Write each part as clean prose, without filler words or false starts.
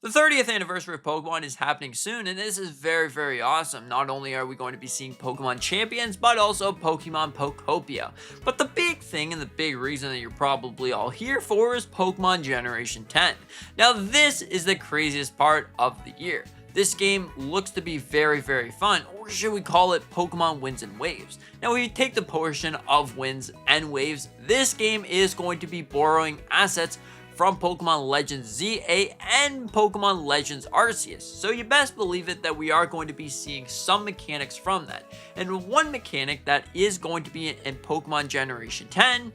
The 30th anniversary of Pokemon is happening soon, and this is very, very awesome. Not only are we going to be seeing Pokemon Champions, but also Pokemon Pokopia. But the big thing and the big reason that you're probably all here for is Pokemon Generation 10. Now, this is the craziest part of the year. This game looks to be very, very fun, or should we call it Pokemon Winds and Waves? Now, when you take the portion of Winds and Waves, this game is going to be borrowing assets from Pokemon Legends ZA and Pokemon Legends Arceus. So you best believe it that we are going to be seeing some mechanics from that. And one mechanic that is going to be in Pokemon Generation 10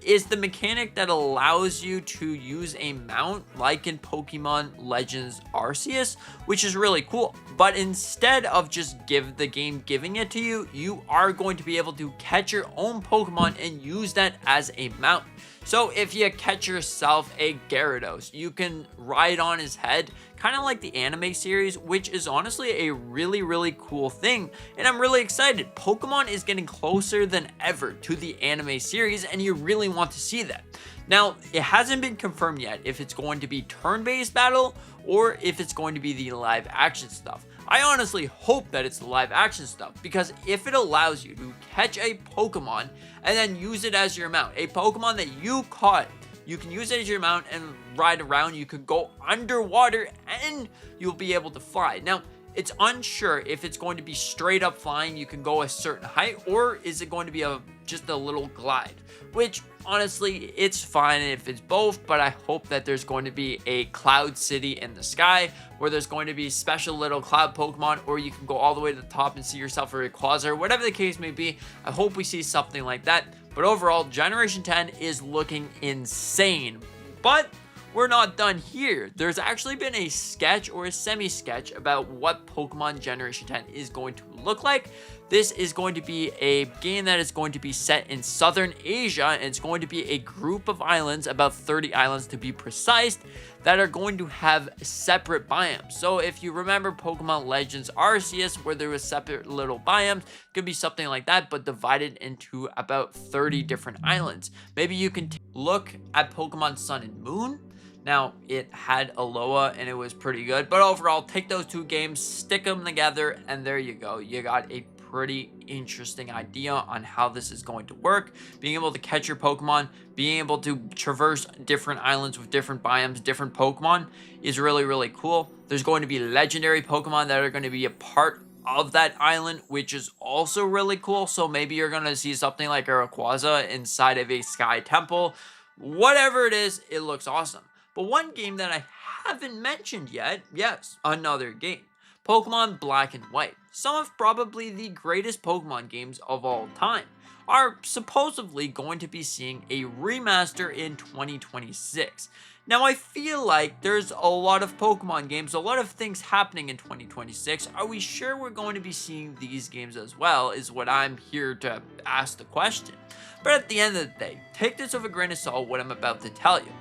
is the mechanic that allows you to use a mount like in Pokemon Legends Arceus, which is really cool. But instead of just the game giving it to you, you are going to be able to catch your own Pokemon and use that as a mount. So if you catch yourself a Gyarados, you can ride on his head, kind of like the anime series, which is honestly a really, really cool thing. And I'm really excited. Pokemon is getting closer than ever to the anime series, and you really want to see that. Now, it hasn't been confirmed yet if it's going to be turn-based battle or if it's going to be the live action stuff. I honestly hope that it's the live action stuff, because if it allows you to catch a Pokemon and then use it as your mount, a Pokemon that you caught, you can use it as your mount and ride around. You could go underwater and you'll be able to fly. Now, it's unsure if it's going to be straight up flying, you can go a certain height, or is it going to be just a little glide, which honestly, it's fine if it's both, but I hope that there's going to be a cloud city in the sky where there's going to be special little cloud Pokemon, or you can go all the way to the top and see yourself a Rayquaza, whatever the case may be. I hope we see something like that. But overall, Generation 10 is looking insane. But we're not done here. There's actually been a sketch or a semi-sketch about what Pokemon Generation 10 is going to look like. This is going to be a game that is going to be set in Southern Asia, and it's going to be a group of islands, about 30 islands to be precise, that are going to have separate biomes. So if you remember Pokemon Legends Arceus, where there was separate little biomes, it could be something like that, but divided into about 30 different islands. Maybe you can look at Pokemon Sun and Moon. Now, it had Alola and it was pretty good, but overall, take those two games, stick them together, and there you go. You got a pretty interesting idea on how this is going to work. Being able to catch your Pokemon, being able to traverse different islands with different biomes, different Pokemon is really, really cool. There's going to be legendary Pokemon that are going to be a part of that island, which is also really cool. So maybe you're going to see something like a Rayquaza inside of a Sky Temple. Whatever it is, it looks awesome. But one game that I haven't mentioned yet, yes, another game. Pokemon Black and White, some of probably the greatest Pokemon games of all time, are supposedly going to be seeing a remaster in 2026. Now, I feel like there's a lot of Pokemon games, a lot of things happening in 2026. Are we sure we're going to be seeing these games as well, is what I'm here to ask the question. But at the end of the day, take this with a grain of salt, what I'm about to tell you.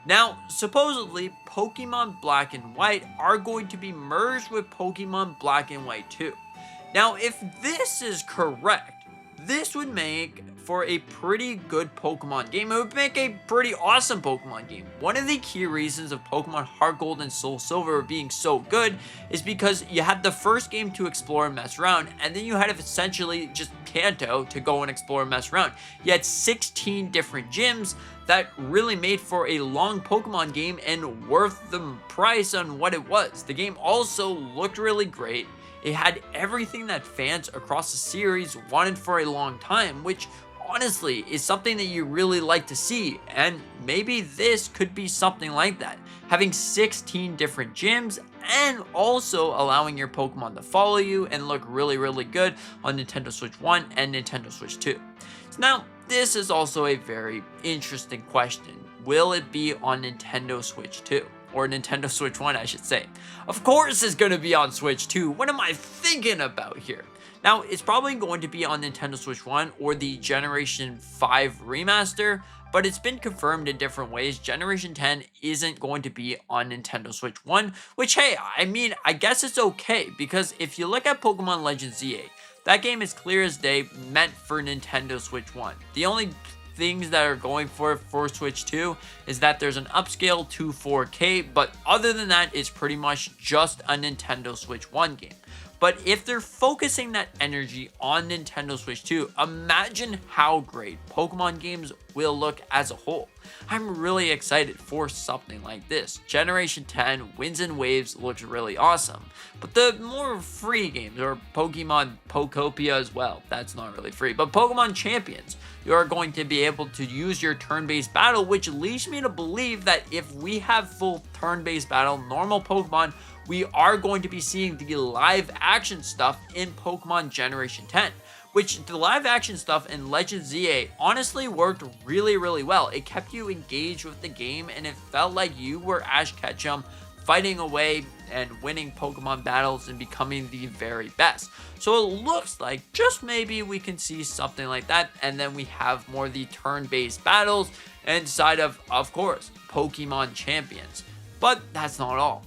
Now, supposedly, Pokemon Black and White are going to be merged with Pokemon Black and White 2. Now, if this is correct, this would make for a pretty good Pokemon game. It would make a pretty awesome Pokemon game. One of the key reasons of Pokemon Heart Gold and Soul Silver being so good is because you had the first game to explore and mess around, and then you had essentially just Kanto to go and explore and mess around. You had 16 different gyms that really made for a long Pokemon game and worth the price on what it was. The game also looked really great. It had everything that fans across the series wanted for a long time, which honestly is something that you really like to see, and maybe this could be something like that. Having 16 different gyms and also allowing your Pokemon to follow you and look really, really good on Nintendo Switch 1 and Nintendo Switch 2. So now, this is also a very interesting question. Will it be on Nintendo Switch 2? Or Nintendo Switch 1, I should say. Of course it's going to be on Switch 2. What am I thinking about here? Now, it's probably going to be on Nintendo Switch 1 or the Generation 5 remaster, but it's been confirmed in different ways. Generation 10 isn't going to be on Nintendo Switch 1, which, hey, I mean, I guess it's okay, because if you look at Pokemon Legends ZA, that game is clear as day meant for Nintendo Switch 1. The only things that are going for Switch 2 is that there's an upscale to 4K, but other than that, it's pretty much just a Nintendo Switch 1 game. But if they're focusing that energy on Nintendo Switch 2, imagine how great Pokemon games will look as a whole. I'm really excited for something like this. Generation 10 Winds and Waves looks really awesome. But the more free games, or Pokemon Pokopia as well, that's not really free, but Pokemon Champions, you are going to be able to use your turn-based battle, which leads me to believe that if we have full turn-based battle, normal Pokemon, we are going to be seeing the live action stuff in Pokemon Generation 10, which the live action stuff in Legend ZA honestly worked really, really well. It kept you engaged with the game, and it felt like you were Ash Ketchum fighting away and winning Pokemon battles and becoming the very best. So it looks like just maybe we can see something like that, and then we have more of the turn-based battles inside of course, Pokemon Champions. But that's not all.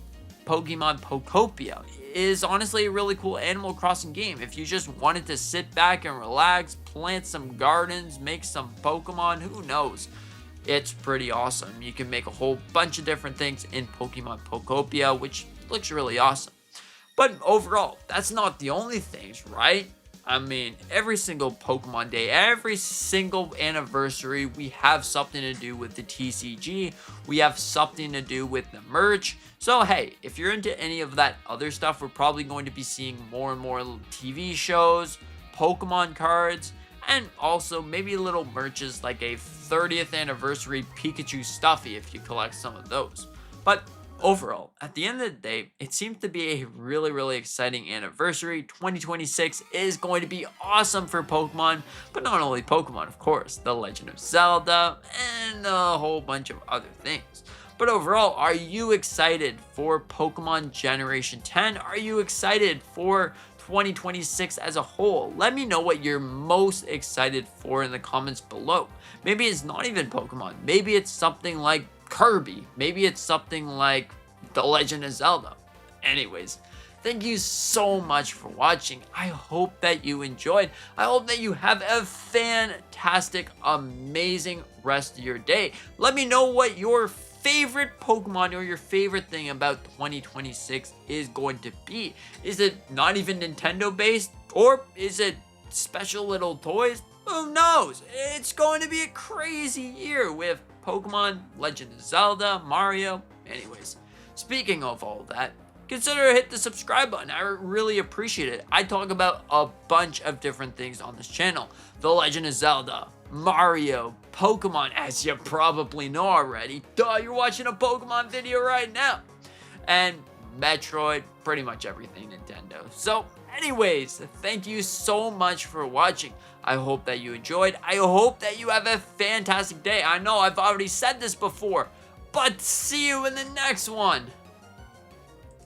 Pokemon Pokopia is honestly a really cool Animal Crossing game. If you just wanted to sit back and relax, plant some gardens, make some Pokemon, who knows? It's pretty awesome. You can make a whole bunch of different things in Pokemon Pokopia, which looks really awesome. But overall, that's not the only things, right? I mean, every single Pokemon Day, every single anniversary, we have something to do with the TCG. We have something to do with the merch. So hey, if you're into any of that other stuff, we're probably going to be seeing more and more TV shows, Pokemon cards, and also maybe little merches like a 30th anniversary Pikachu stuffy if you collect some of those. But overall, at the end of the day, it seems to be a really, really exciting anniversary. 2026 is going to be awesome for Pokemon, but not only Pokemon, of course, The Legend of Zelda, and a whole bunch of other things. But overall, are you excited for Pokemon Generation 10? Are you excited for 2026 as a whole? Let me know what you're most excited for in the comments below. Maybe it's not even Pokemon. Maybe it's something like Kirby. Maybe it's something like The Legend of Zelda. Anyways, thank you so much for watching. I hope that you enjoyed. I hope that you have a fantastic, amazing rest of your day. Let me know what your favorite Pokemon or your favorite thing about 2026 is going to be. Is it not even Nintendo based? Or is it special little toys? Who knows? It's going to be a crazy year with Pokemon, Legend of Zelda, Mario. Anyways, speaking of all that, consider hit the subscribe button. I really appreciate it. I talk about a bunch of different things on this channel. The Legend of Zelda, Mario, Pokemon, as you probably know already. Duh, you're watching a Pokemon video right now. And Metroid, pretty much everything Nintendo. So anyways, thank you so much for watching. I hope that you enjoyed. I hope that you have a fantastic day. I know I've already said this before, but see you in the next one.